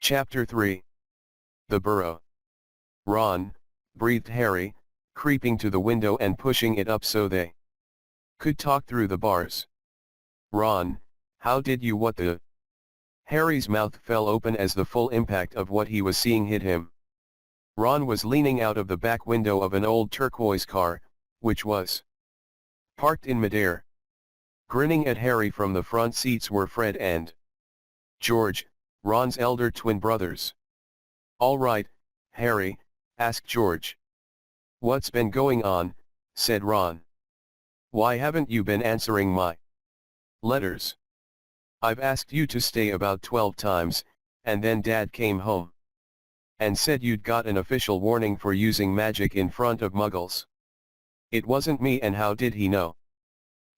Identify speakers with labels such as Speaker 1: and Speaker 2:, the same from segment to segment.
Speaker 1: Chapter 3. The Burrow. Ron, breathed Harry, creeping to the window and pushing it up so they could talk through the bars. Ron, how did you what the... Harry's mouth fell open as the full impact of what he was seeing hit him. Ron was leaning out of the back window of an old turquoise car, which was parked in midair. Grinning at Harry from the front seats were Fred and George, Ron's elder twin brothers. "All right, Harry," asked George. "What's been going on?" said Ron. "Why haven't you been answering my letters? I've asked you to stay about 12 times, and then Dad came home and said you'd got an official warning for using magic in front of Muggles." "It wasn't me, and how did he know?"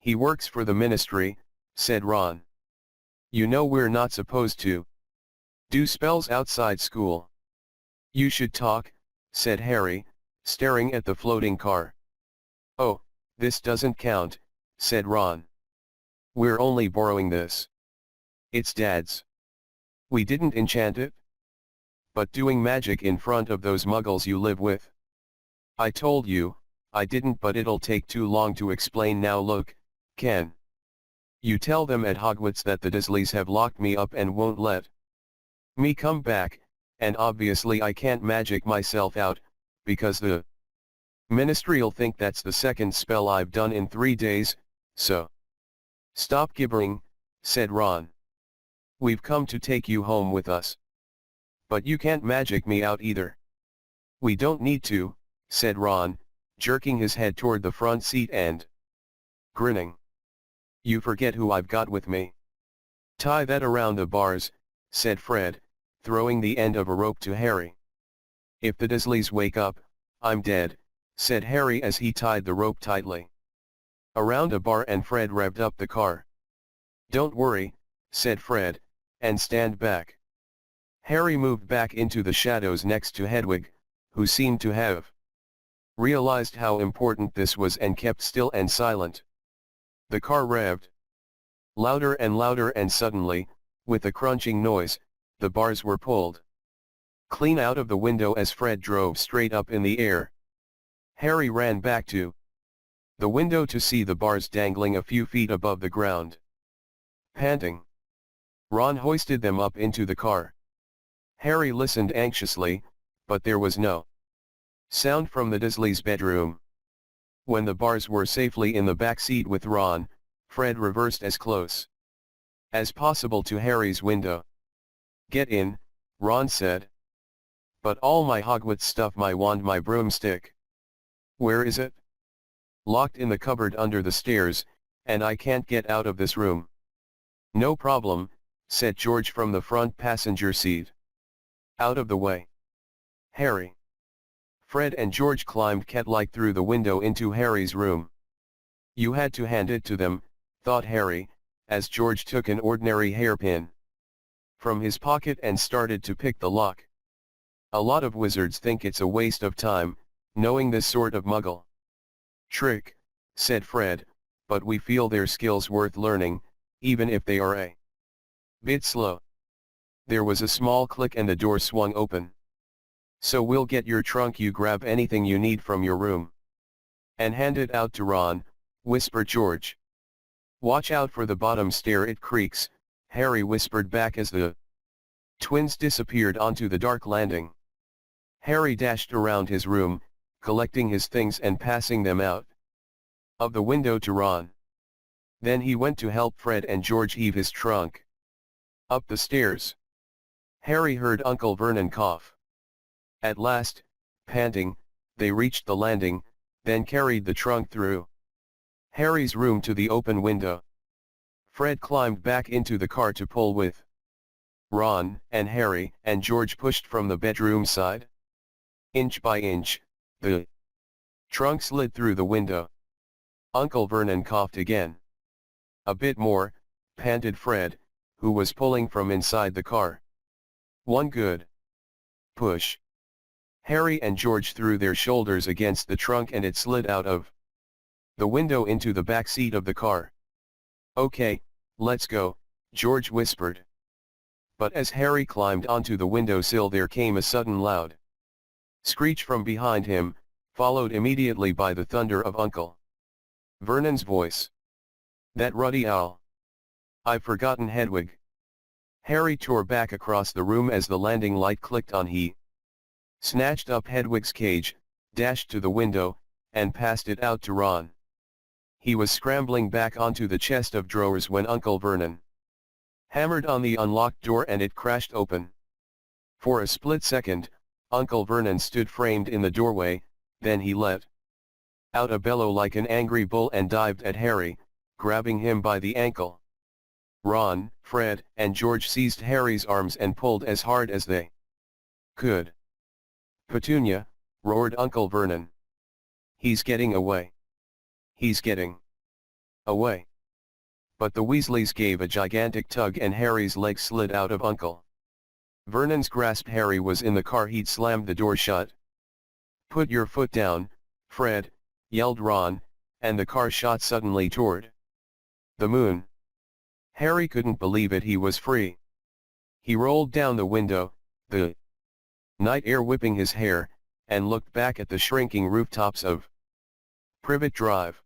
Speaker 1: "He works for the Ministry," said Ron. "You know we're not supposed to do spells outside school." "You should talk," said Harry, staring at the floating car. "Oh, this doesn't count," said Ron. "We're only borrowing this. It's Dad's. We didn't enchant it." "But doing magic in front of those Muggles you live with?" "I told you, I didn't, but it'll take too long to explain now. Look, Ken. You tell them at Hogwarts that the Dursleys have locked me up and won't let me come back, and obviously I can't magic myself out, because the Ministry'll think that's the second spell I've done in 3 days, so..." "Stop gibbering," said Ron. "We've come to take you home with us. But you can't magic me out either." "We don't need to," said Ron, jerking his head toward the front seat and grinning. "You forget who I've got with me." "Tie that around the bars," said Fred, throwing the end of a rope to Harry. "If the Dursleys wake up, I'm dead," said Harry as he tied the rope tightly around a bar, and Fred revved up the car. "Don't worry," said Fred, "and stand back." Harry moved back into the shadows next to Hedwig, who seemed to have realized how important this was and kept still and silent. The car revved louder and louder, and suddenly, with a crunching noise, the bars were pulled clean out of the window as Fred drove straight up in the air. Harry ran back to the window to see the bars dangling a few feet above the ground. Panting, Ron hoisted them up into the car. Harry listened anxiously, but there was no sound from the Dursleys' bedroom. When the bars were safely in the back seat with Ron, Fred reversed as close as possible to Harry's window. "Get in," Ron said. "But all my Hogwarts stuff, my wand, my broomstick." "Where is it?" "Locked in the cupboard under the stairs, and I can't get out of this room." "No problem," said George from the front passenger seat. "Out of the way, Harry." Fred and George climbed cat-like through the window into Harry's room. "You had to hand it to them," thought Harry, as George took an ordinary hairpin from his pocket and started to pick the lock. "A lot of wizards think it's a waste of time, knowing this sort of Muggle trick," said Fred, "but we feel their skills worth learning, even if they are a bit slow." There was a small click and the door swung open. "So we'll get your trunk, you grab anything you need from your room and hand it out to Ron," whispered George. "Watch out for the bottom stair, it creaks," Harry whispered back as the twins disappeared onto the dark landing. Harry dashed around his room, collecting his things and passing them out of the window to Ron. Then he went to help Fred and George heave his trunk up the stairs. Harry heard Uncle Vernon cough. At last, panting, they reached the landing, then carried the trunk through Harry's room to the open window. Fred climbed back into the car to pull with Ron, and Harry and George pushed from the bedroom side. Inch by inch, the trunk slid through the window. Uncle Vernon coughed again. "A bit more," panted Fred, who was pulling from inside the car. "One good push." Harry and George threw their shoulders against the trunk and it slid out of the window into the back seat of the car. "Okay, let's go," George whispered. But as Harry climbed onto the windowsill there came a sudden loud screech from behind him, followed immediately by the thunder of Uncle Vernon's voice. "That ruddy owl! I've forgotten Hedwig." Harry tore back across the room as the landing light clicked on. He snatched up Hedwig's cage, dashed to the window, and passed it out to Ron. He was scrambling back onto the chest of drawers when Uncle Vernon hammered on the unlocked door and it crashed open. For a split second, Uncle Vernon stood framed in the doorway, then he let out a bellow like an angry bull and dived at Harry, grabbing him by the ankle. Ron, Fred, and George seized Harry's arms and pulled as hard as they could. "Petunia," roared Uncle Vernon. "He's getting away. He's getting away." But the Weasleys gave a gigantic tug and Harry's leg slid out of Uncle Vernon's grasp. Harry was in the car. He'd slammed the door shut. "Put your foot down, Fred," yelled Ron, and the car shot suddenly toward the moon. Harry couldn't believe it. He was free. He rolled down the window, the night air whipping his hair, and looked back at the shrinking rooftops of Privet Drive.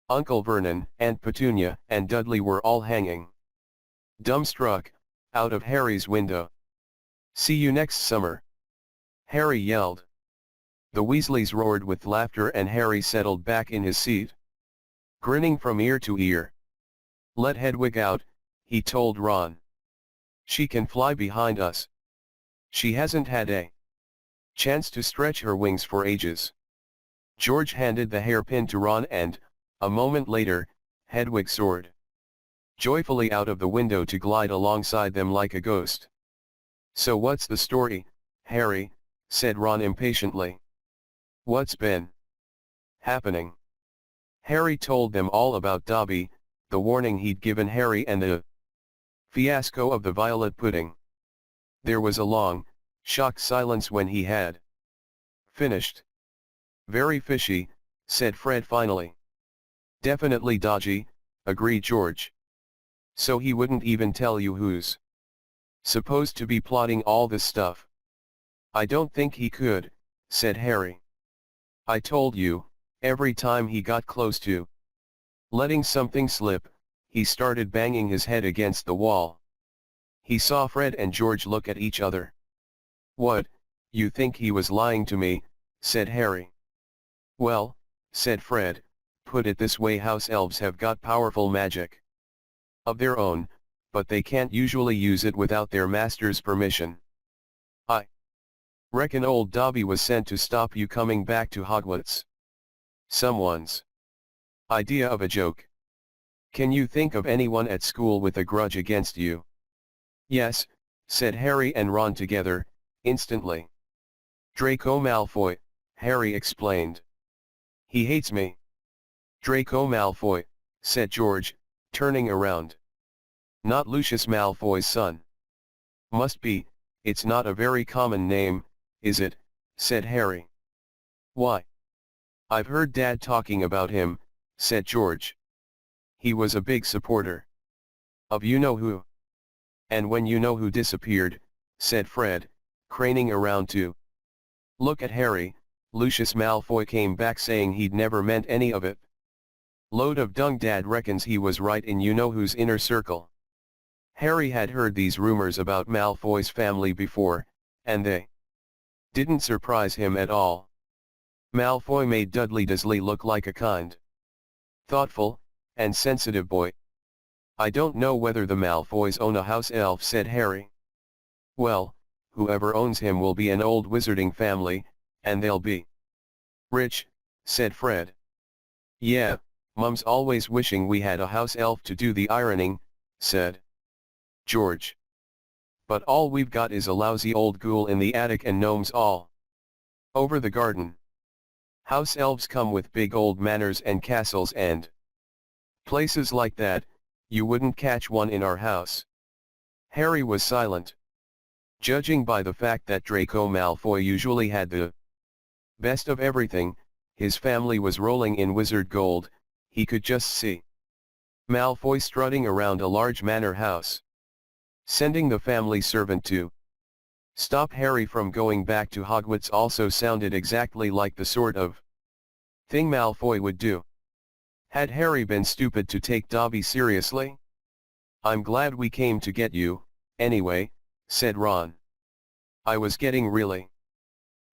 Speaker 1: Uncle Vernon, Aunt Petunia, and Dudley were all hanging dumbstruck out of Harry's window. "See you next summer," Harry yelled. The Weasleys roared with laughter and Harry settled back in his seat, grinning from ear to ear. "Let Hedwig out," he told Ron. "She can fly behind us. She hasn't had a chance to stretch her wings for ages." George handed the hairpin to Ron and, a moment later, Hedwig soared joyfully out of the window to glide alongside them like a ghost. "So what's the story, Harry?" said Ron impatiently. "What's been happening?" Harry told them all about Dobby, the warning he'd given Harry, and the fiasco of the violet pudding. There was a long, shocked silence when he had finished. "Very fishy," said Fred finally. "Definitely dodgy," agreed George. "So he wouldn't even tell you who's supposed to be plotting all this stuff?" "I don't think he could," said Harry. "I told you, every time he got close to letting something slip, he started banging his head against the wall." He saw Fred and George look at each other. "What, you think he was lying to me?" said Harry. "Well," said Fred, "put it this way, house elves have got powerful magic of their own, but they can't usually use it without their master's permission. I reckon old Dobby was sent to stop you coming back to Hogwarts. Someone's idea of a joke. Can you think of anyone at school with a grudge against you?" "Yes," said Harry and Ron together, instantly. "Draco Malfoy," Harry explained. "He hates me." "Draco Malfoy," said George, turning around. "Not Lucius Malfoy's son?" "Must be, it's not a very common name, is it?" said Harry. "Why? I've heard Dad talking about him," said George. "He was a big supporter of you-know-who." "And when you-know-who disappeared," said Fred, craning around to look at Harry, "Lucius Malfoy came back saying he'd never meant any of it. Load of dung. Dad reckons he was right in you-know-who's inner circle." Harry had heard these rumors about Malfoy's family before, and they didn't surprise him at all. Malfoy made Dudley Dursley look like a kind, thoughtful, and sensitive boy. "I don't know whether the Malfoys own a house elf," said Harry. "Well, whoever owns him will be an old wizarding family, and they'll be rich," said Fred. "Yeah, Mum's always wishing we had a house elf to do the ironing," said George. "But all we've got is a lousy old ghoul in the attic and gnomes all over the garden. House elves come with big old manors and castles and places like that. You wouldn't catch one in our house." Harry was silent. Judging by the fact that Draco Malfoy usually had the best of everything, his family was rolling in wizard gold, he could just see Malfoy strutting around a large manor house. Sending the family servant to stop Harry from going back to Hogwarts also sounded exactly like the sort of thing Malfoy would do. Had Harry been stupid to take Dobby seriously? "I'm glad we came to get you, anyway," said Ron. "I was getting really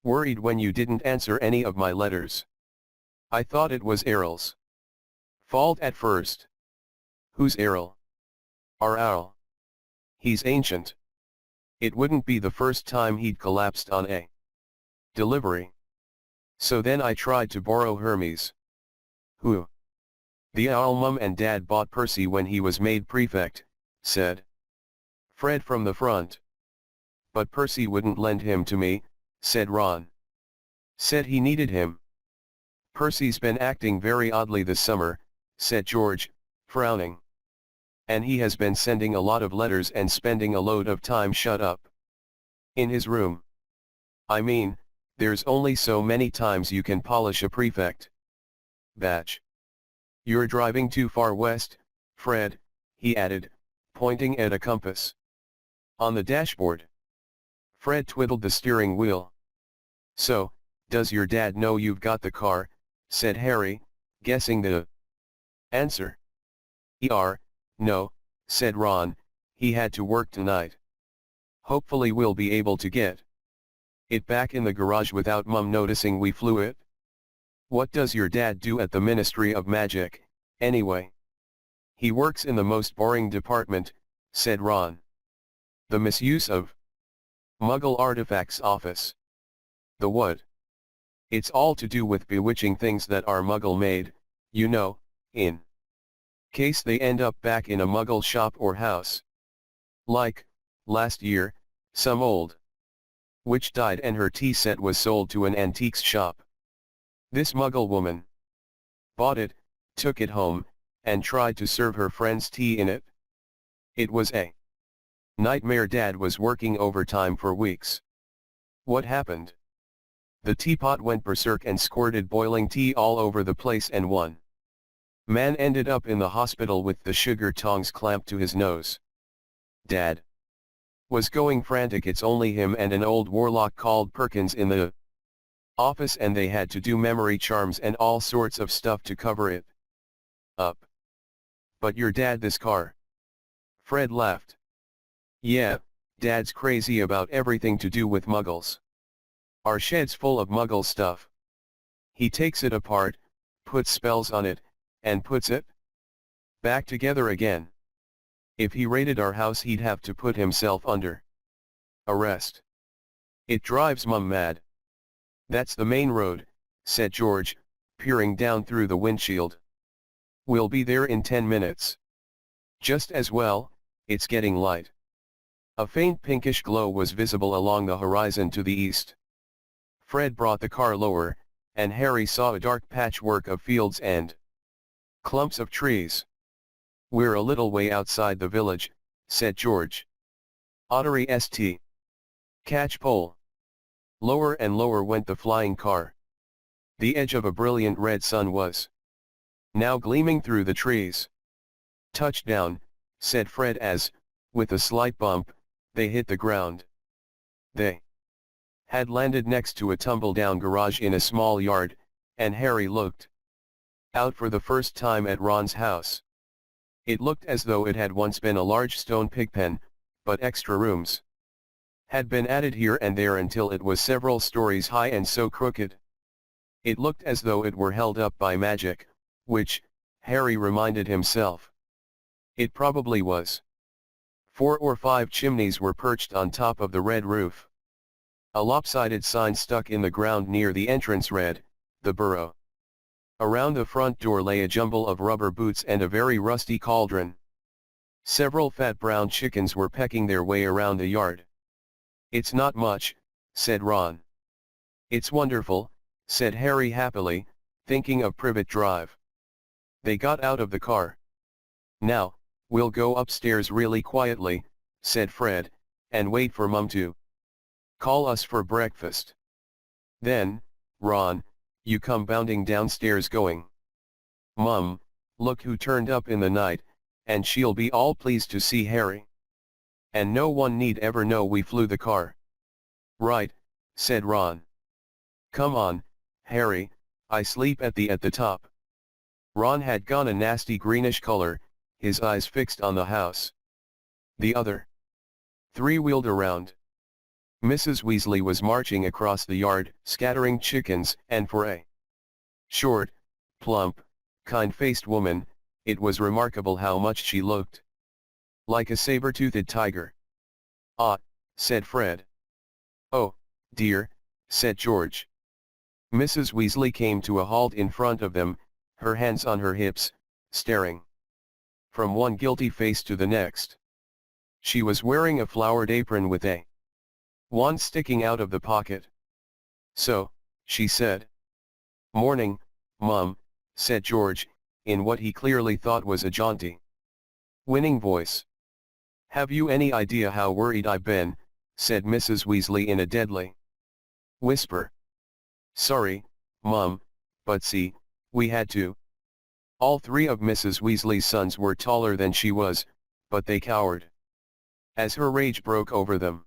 Speaker 1: worried when you didn't answer any of my letters. I thought it was Errol's fault at first." "Who's Errol?" "Our owl. He's ancient. It wouldn't be the first time he'd collapsed on a delivery. So then I tried to borrow Hermes." "Who?" "The owl Mum and Dad bought Percy when he was made prefect," said Fred from the front. "But Percy wouldn't lend him to me," said Ron. "Said he needed him." "Percy's been acting very oddly this summer," said George, frowning. "And he has been sending a lot of letters and spending a load of time shut up in his room. I mean, there's only so many times you can polish a prefect badge. You're driving too far west, Fred," he added, pointing at a compass on the dashboard. Fred twiddled the steering wheel. "So, does your dad know you've got the car?" said Harry, guessing the answer. No," said Ron, "he had to work tonight. Hopefully we'll be able to get it back in the garage without Mum noticing we flew it." "What does your dad do at the Ministry of Magic, anyway?" "He works in the most boring department," said Ron. "The misuse of Muggle artifacts office." "The what?" "It's all to do with bewitching things that are Muggle-made, you know, in case they end up back in a Muggle shop or house. Like, last year, some old witch died and her tea set was sold to an antiques shop. This Muggle woman bought it, took it home, and tried to serve her friends tea in it. It was a nightmare. Dad was working overtime for weeks." "What happened?" "The teapot went berserk and squirted boiling tea all over the place and one man ended up in the hospital with the sugar tongs clamped to his nose. Dad was going frantic. It's only him and an old warlock called Perkins in the office and they had to do memory charms and all sorts of stuff to cover it up." "But your dad, this car?" Fred laughed. "Yeah, Dad's crazy about everything to do with Muggles. Our shed's full of Muggle stuff. He takes it apart, puts spells on it, and puts it back together again. If he raided our house he'd have to put himself under arrest. It drives Mum mad." "That's the main road," said George, peering down through the windshield. "We'll be there in 10 minutes. Just as well, it's getting light." A faint pinkish glow was visible along the horizon to the east. Fred brought the car lower, and Harry saw a dark patchwork of fields and clumps of trees. "We're a little way outside the village," said George. "Ottery St. Catch pole." Lower and lower went the flying car. The edge of a brilliant red sun was now gleaming through the trees. "Touchdown," said Fred as, with a slight bump, they hit the ground. They had landed next to a tumble-down garage in a small yard, and Harry looked out for the first time at Ron's house. It looked as though it had once been a large stone pigpen, but extra rooms had been added here and there until it was several stories high and so crooked. It looked as though it were held up by magic, which, Harry reminded himself, it probably was. 4 or 5 chimneys were perched on top of the red roof. A lopsided sign stuck in the ground near the entrance read, "The Burrow." Around the front door lay a jumble of rubber boots and a very rusty cauldron. Several fat brown chickens were pecking their way around the yard. "It's not much," said Ron. "It's wonderful," said Harry happily, thinking of Privet Drive. They got out of the car. "Now, we'll go upstairs really quietly," said Fred, "and wait for Mum to call us for breakfast. Then, Ron, you come bounding downstairs going, 'Mum, look who turned up in the night,' and she'll be all pleased to see Harry." And no one need ever know we flew the car. Right, said Ron. Come on, Harry, I sleep at the top. Ron had gone a nasty greenish color, his eyes fixed on the house. The other three wheeled around. Mrs. Weasley was marching across the yard, scattering chickens, and for a short, plump, kind-faced woman, it was remarkable how much she looked like a saber-toothed tiger. Ah, said Fred. Oh, dear, said George. Mrs. Weasley came to a halt in front of them, her hands on her hips, staring from one guilty face to the next. She was wearing a flowered apron with a wand sticking out of the pocket. So, she said. Morning, Mum, said George, in what he clearly thought was a jaunty, winning voice. Have you any idea how worried I've been, said Mrs. Weasley in a deadly whisper. Sorry, Mum, but see, we had to. All three of Mrs. Weasley's sons were taller than she was, but they cowered as her rage broke over them.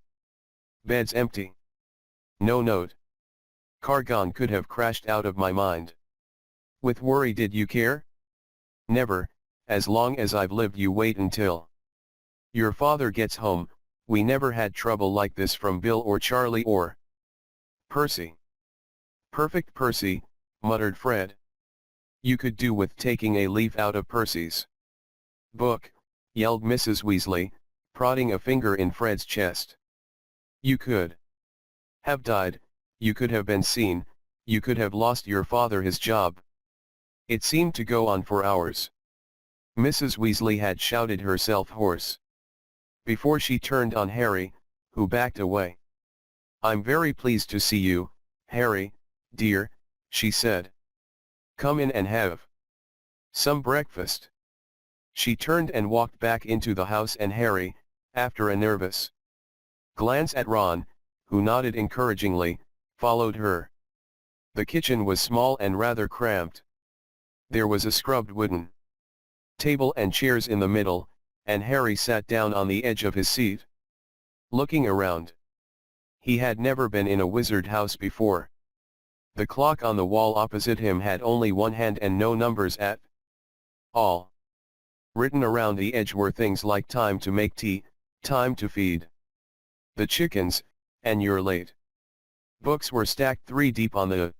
Speaker 1: Bed's empty. No note. Car gone, could have crashed out of my mind. With worry, did you care? Never, as long as I've lived. You wait until your father gets home. We never had trouble like this from Bill or Charlie or Percy. Perfect Percy, muttered Fred. You could do with taking a leaf out of Percy's book, yelled Mrs. Weasley, prodding a finger in Fred's chest. You could have died, you could have been seen, you could have lost your father his job. It seemed to go on for hours. Mrs. Weasley had shouted herself hoarse before she turned on Harry, who backed away. I'm very pleased to see you, Harry, dear, she said. Come in and have some breakfast. She turned and walked back into the house, and Harry, after a nervous glance at Ron, who nodded encouragingly, followed her. The kitchen was small and rather cramped. There was a scrubbed wooden table and chairs in the middle, and Harry sat down on the edge of his seat, looking around. He had never been in a wizard house before. The clock on the wall opposite him had only one hand and no numbers at all. Written around the edge were things like time to make tea, time to feed the chickens, and you're late. Books were stacked 3 deep on the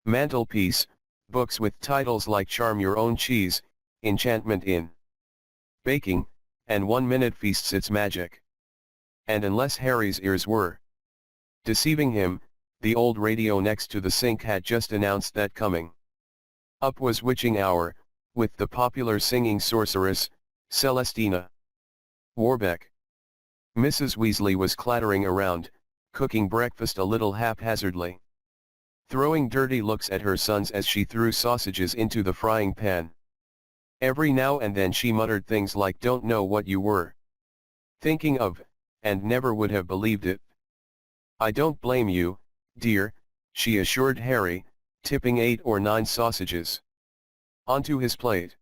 Speaker 1: mantelpiece, books with titles like Charm Your Own Cheese, Enchantment in Baking, and 1 Minute Feasts Its Magic. And unless Harry's ears were deceiving him, the old radio next to the sink had just announced that coming up was Witching Hour, with the popular singing sorceress, Celestina Warbeck. Mrs. Weasley was clattering around, cooking breakfast a little haphazardly, throwing dirty looks at her sons as she threw sausages into the frying pan. Every now and then she muttered things like "don't know what you were thinking of," and never would have believed it. I don't blame you, dear, she assured Harry, tipping 8 or 9 sausages onto his plate.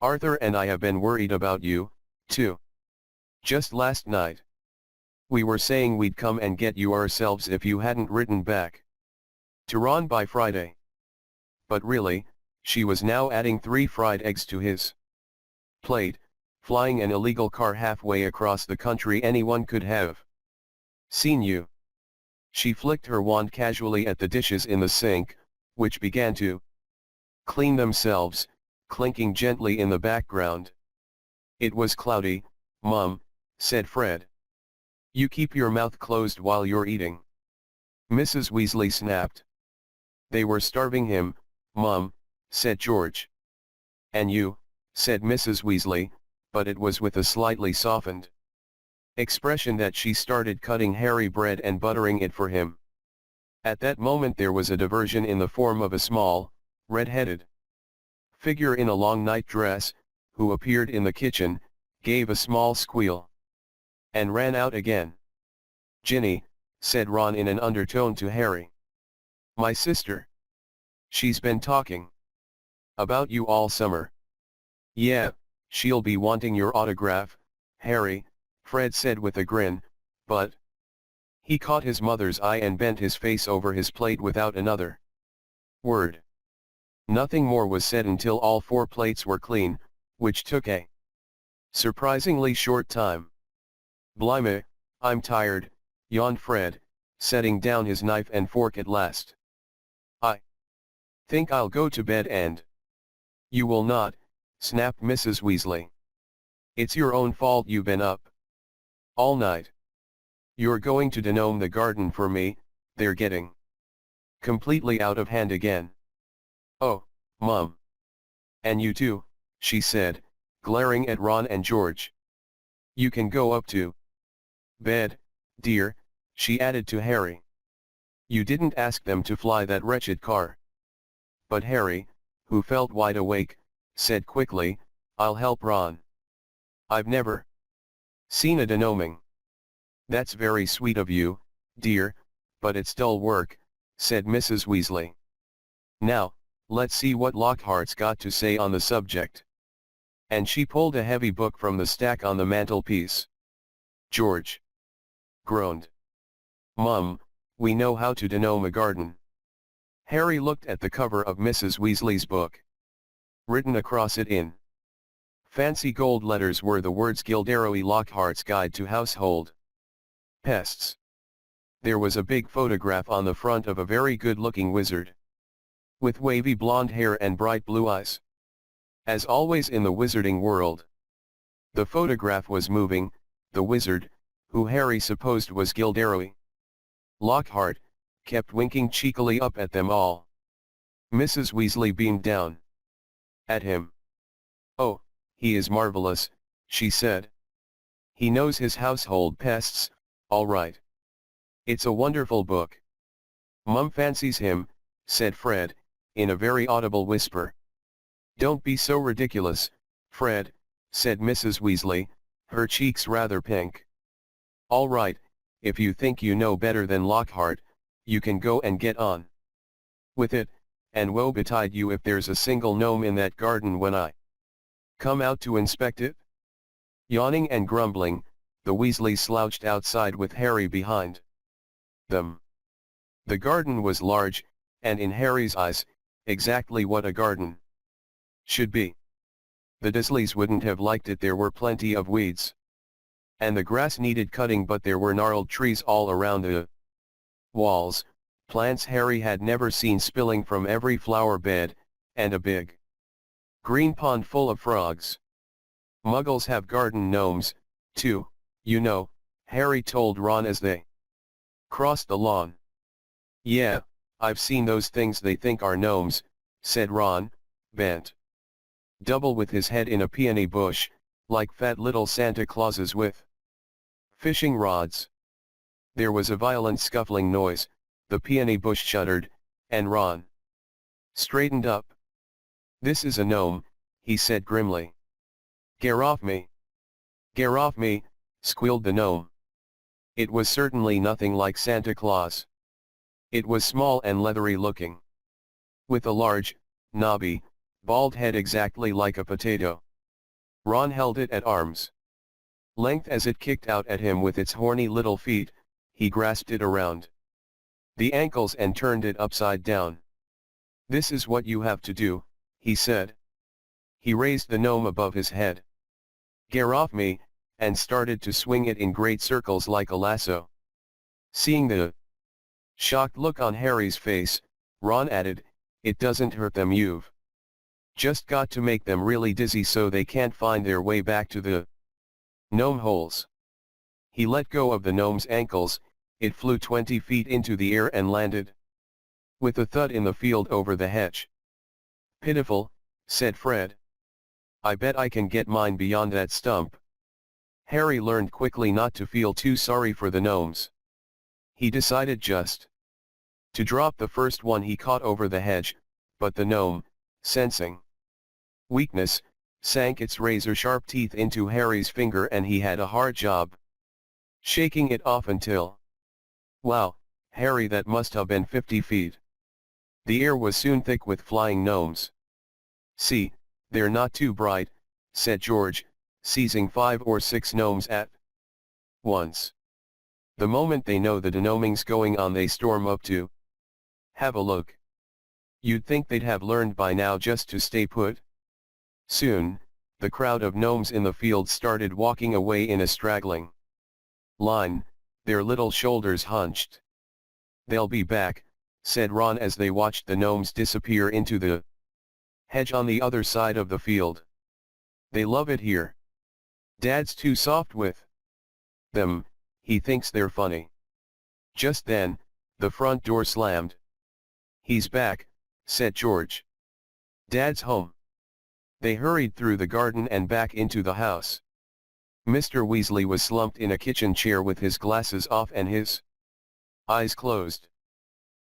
Speaker 1: Arthur and I have been worried about you, too. Just last night, we were saying we'd come and get you ourselves if you hadn't written back to Ron by Friday. But really, she was now adding 3 fried eggs to his plate, flying an illegal car halfway across the country. Anyone could have seen you. She flicked her wand casually at the dishes in the sink, which began to clean themselves, clinking gently in the background. It was cloudy, Mum, said Fred. You keep your mouth closed while you're eating. Mrs. Weasley snapped. They were starving him, Mum, said George. And you, said Mrs. Weasley, but it was with a slightly softened expression that she started cutting Harry bread and buttering it for him. At that moment there was a diversion in the form of a small, red-headed figure in a long night dress, who appeared in the kitchen, gave a small squeal, and ran out again. Ginny, said Ron in an undertone to Harry. My sister. She's been talking about you all summer. Yeah, she'll be wanting your autograph, Harry, Fred said with a grin, but... He caught his mother's eye and bent his face over his plate without another word. Nothing more was said until all 4 plates were clean, which took a surprisingly short time. "Blimey, I'm tired," yawned Fred, setting down his knife and fork at last. "I think I'll go to bed and—" "You will not," snapped Mrs. Weasley. "It's your own fault you've been up all night. You're going to denome the garden for me, they're getting completely out of hand again." "Oh, Mum. And you too," she said, glaring at Ron and George. "You can go up to bed, dear," she added to Harry. "You didn't ask them to fly that wretched car." But Harry, who felt wide awake, said quickly, "I'll help Ron. I've never seen a denoming." "That's very sweet of you, dear, but it's dull work," said Mrs. Weasley. "Now, let's see what Lockhart's got to say on the subject." And she pulled a heavy book from the stack on the mantelpiece. George groaned. "Mum, we know how to denome a garden." Harry looked at the cover of Mrs. Weasley's book. Written across it in fancy gold letters were the words Gilderoy Lockhart's Guide to Household Pests. There was a big photograph on the front of a very good-looking wizard, with wavy blonde hair and bright blue eyes. As always in the wizarding world, the photograph was moving. The wizard, who Harry supposed was Gilderoy Lockhart, kept winking cheekily up at them all. Mrs. Weasley beamed down at him. "Oh, he is marvelous," she said. "He knows his household pests, all right. It's a wonderful book." "Mum fancies him," said Fred, in a very audible whisper. "Don't be so ridiculous, Fred," said Mrs. Weasley, her cheeks rather pink. "All right, if you think you know better than Lockhart, you can go and get on with it, and woe betide you if there's a single gnome in that garden when I come out to inspect it." Yawning and grumbling, the Weasleys slouched outside with Harry behind them. The garden was large, and in Harry's eyes, exactly what a garden should be. The Dursleys wouldn't have liked it. There were plenty of weeds, and the grass needed cutting, but there were gnarled trees all around the walls, plants Harry had never seen spilling from every flower bed, and a big green pond full of frogs. "Muggles have garden gnomes, too, you know," Harry told Ron as they crossed the lawn. "Yeah, I've seen those things they think are gnomes," said Ron, bent double with his head in a peony bush, like fat little Santa Clauses with fishing rods. There was a violent scuffling noise, the peony bush shuddered, and Ron straightened up. "This is a gnome," he said grimly. "Get off me! Get off me!" squealed the gnome. It was certainly nothing like Santa Claus. It was small and leathery looking, with a large, knobby, bald head exactly like a potato. Ron held it at arm's length as it kicked out at him with its horny little feet. He grasped it around the ankles and turned it upside down. "This is what you have to do," he said. He raised the gnome above his head. "Get off me," and started to swing it in great circles like a lasso. Seeing the shocked look on Harry's face, Ron added, "It doesn't hurt them. You've just got to make them really dizzy so they can't find their way back to the gnome holes." He let go of the gnome's ankles. It flew 20 feet into the air and landed with a thud in the field over the hedge. "Pitiful," said Fred. "I bet I can get mine beyond that stump." Harry learned quickly not to feel too sorry for the gnomes. He decided just to drop the first one he caught over the hedge, but the gnome, sensing weakness, sank its razor-sharp teeth into Harry's finger, and he had a hard job shaking it off until... Wow, Harry, that must have been 50 feet. The air was soon thick with flying gnomes. "See, they're not too bright," said George, seizing 5 or 6 gnomes at Once. The moment they know the denoming's going on, they storm up to have a look. You'd think they'd have learned by now just to stay put. Soon, the crowd of gnomes in the field started walking away in a straggling line, their little shoulders hunched. "They'll be back," said Ron as they watched the gnomes disappear into the hedge on the other side of the field. "They love it here. Dad's too soft with them, he thinks they're funny." Just then, the front door slammed. "He's back," said George. "Dad's home." They hurried through the garden and back into the house. Mr. Weasley was slumped in a kitchen chair with his glasses off and his eyes closed.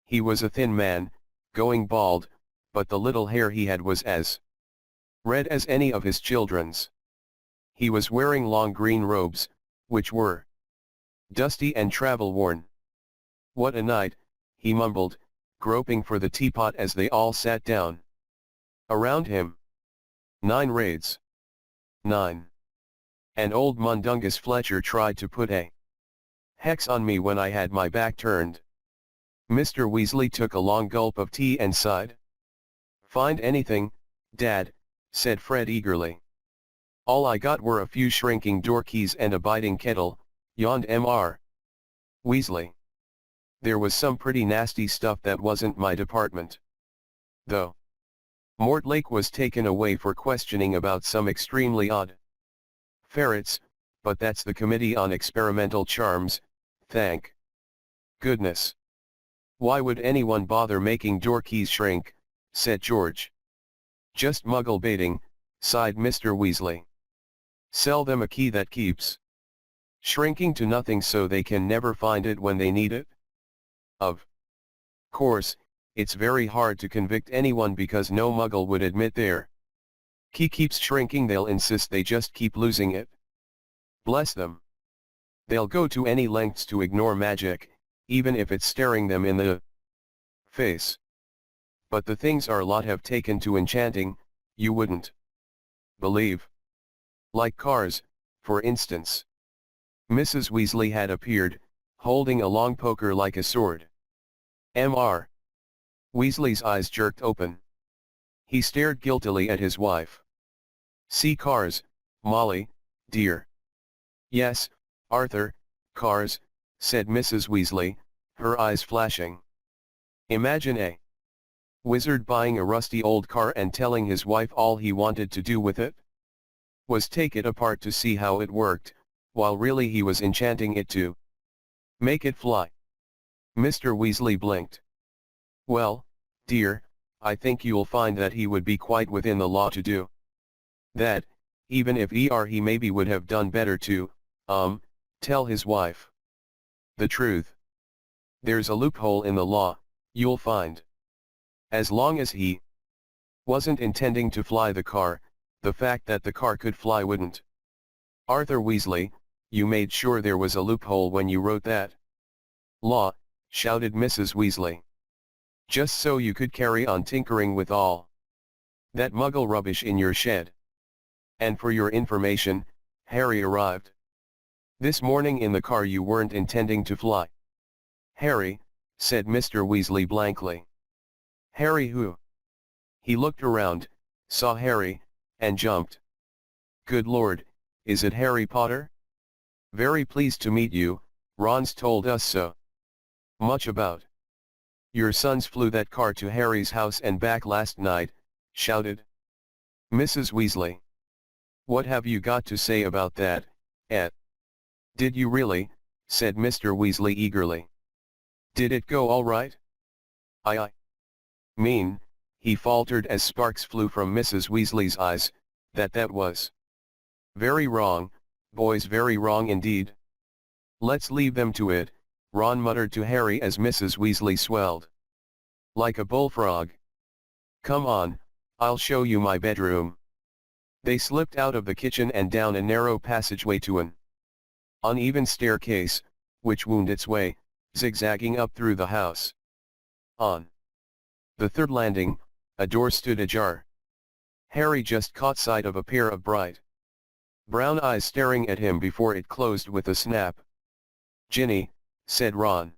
Speaker 1: He was a thin man, going bald, but the little hair he had was as red as any of his children's. He was wearing long green robes, which were dusty and travel-worn. "What a night," he mumbled, groping for the teapot as they all sat down around him. 9 raids. 9. And old Mundungus Fletcher tried to put a hex on me when I had my back turned. Mr. Weasley took a long gulp of tea and sighed. "Find anything, Dad?" said Fred eagerly. "All I got were a few shrinking door keys and a biting kettle," yawned Mr. Weasley. "There was some pretty nasty stuff that wasn't my department, though. Mortlake was taken away for questioning about some extremely odd ferrets, but that's the Committee on Experimental Charms, thank goodness." "Why would anyone bother making door keys shrink?" said George. "Just muggle baiting," sighed Mr. Weasley. "Sell them a key that keeps shrinking to nothing so they can never find it when they need it." Of course, it's very hard to convict anyone because no muggle would admit their key keeps shrinking. They'll insist they just keep losing it. Bless them. They'll go to any lengths to ignore magic, even if it's staring them in the face. But the things our lot have taken to enchanting, you wouldn't believe. Like cars, for instance. Mrs. Weasley had appeared, holding a long poker like a sword. Mr. Weasley's eyes jerked open. He stared guiltily at his wife. "See cars, Molly, dear." "Yes, Arthur, cars," said Mrs. Weasley, her eyes flashing. Imagine a wizard buying a rusty old car and telling his wife all he wanted to do with it was take it apart to see how it worked, while really he was enchanting it to make it fly. Mr. Weasley blinked. "Well, dear, I think you'll find that he would be quite within the law to do that, even if he maybe would have done better to, tell his wife the truth. There's a loophole in the law, you'll find. As long as he wasn't intending to fly the car, the fact that the car could fly wouldn't." "Arthur Weasley, you made sure there was a loophole when you wrote that law," shouted Mrs. Weasley. "Just so you could carry on tinkering with all that muggle rubbish in your shed. And for your information, Harry arrived this morning in the car you weren't intending to fly." "Harry," said Mr. Weasley blankly. "Harry who?" He looked around, saw Harry, and jumped. "Good Lord, is it Harry Potter? Very pleased to meet you, Ron's told us so much about. Your sons flew that car to Harry's house and back last night," shouted Mrs. Weasley. "What have you got to say about that, Ed?" "Did you really?" said Mr. Weasley eagerly. "Did it go all right?" I mean," he faltered as sparks flew from Mrs. Weasley's eyes, that was very wrong, boys, very wrong indeed." "Let's leave them to it," Ron muttered to Harry as Mrs. Weasley swelled like a bullfrog. "Come on, I'll show you my bedroom." They slipped out of the kitchen and down a narrow passageway to an uneven staircase, which wound its way, zigzagging up through the house. On the third landing, a door stood ajar. Harry just caught sight of a pair of bright brown eyes staring at him before it closed with a snap. Ginny, said Ron.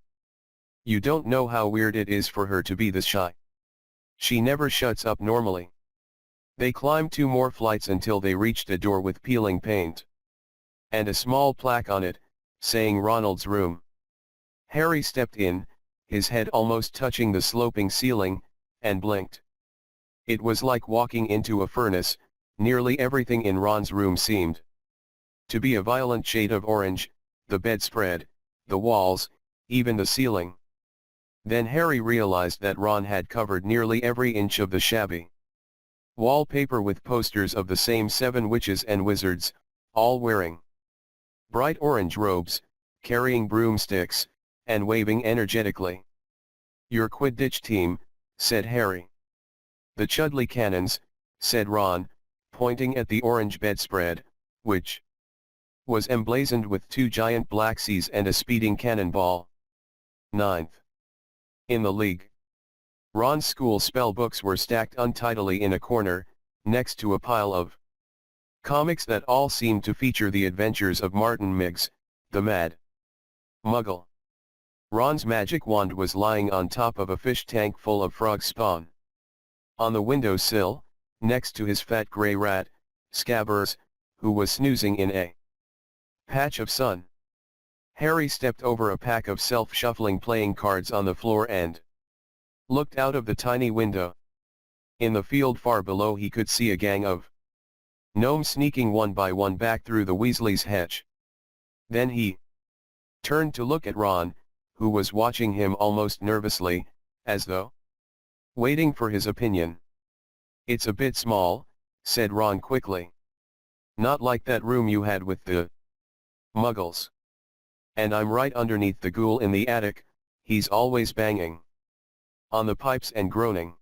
Speaker 1: You don't know how weird it is for her to be this shy. She never shuts up normally. They climbed 2 more flights until they reached a door with peeling paint. And a small plaque on it, saying Ronald's room. Harry stepped in, his head almost touching the sloping ceiling, and blinked. It was like walking into a furnace. Nearly everything in Ron's room seemed to be a violent shade of orange, the bedspread, the walls, even the ceiling. Then Harry realized that Ron had covered nearly every inch of the shabby wallpaper with posters of the same 7 witches and wizards, all wearing bright orange robes, carrying broomsticks, and waving energetically. Your Quidditch team, said Harry. The Chudley Cannons, said Ron, pointing at the orange bedspread, which was emblazoned with 2 giant black C's and a speeding cannonball. 9th. In the league. Ron's school spell books were stacked untidily in a corner, next to a pile of comics that all seemed to feature the adventures of Martin Miggs, the Mad Muggle. Ron's magic wand was lying on top of a fish tank full of frog spawn. On the windowsill, next to his fat grey rat, Scabbers, who was snoozing in a patch of sun. Harry stepped over a pack of self-shuffling playing cards on the floor and looked out of the tiny window. In the field far below he could see a gang of gnomes sneaking one by one back through the Weasleys' hedge. Then he turned to look at Ron, who was watching him almost nervously, as though waiting for his opinion. It's a bit small, said Ron quickly. Not like that room you had with the Muggles. And I'm right underneath the ghoul in the attic, he's always banging on the pipes and groaning.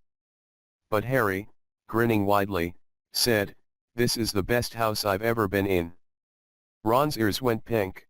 Speaker 1: But Harry, grinning widely, said, this is the best house I've ever been in. Ron's ears went pink.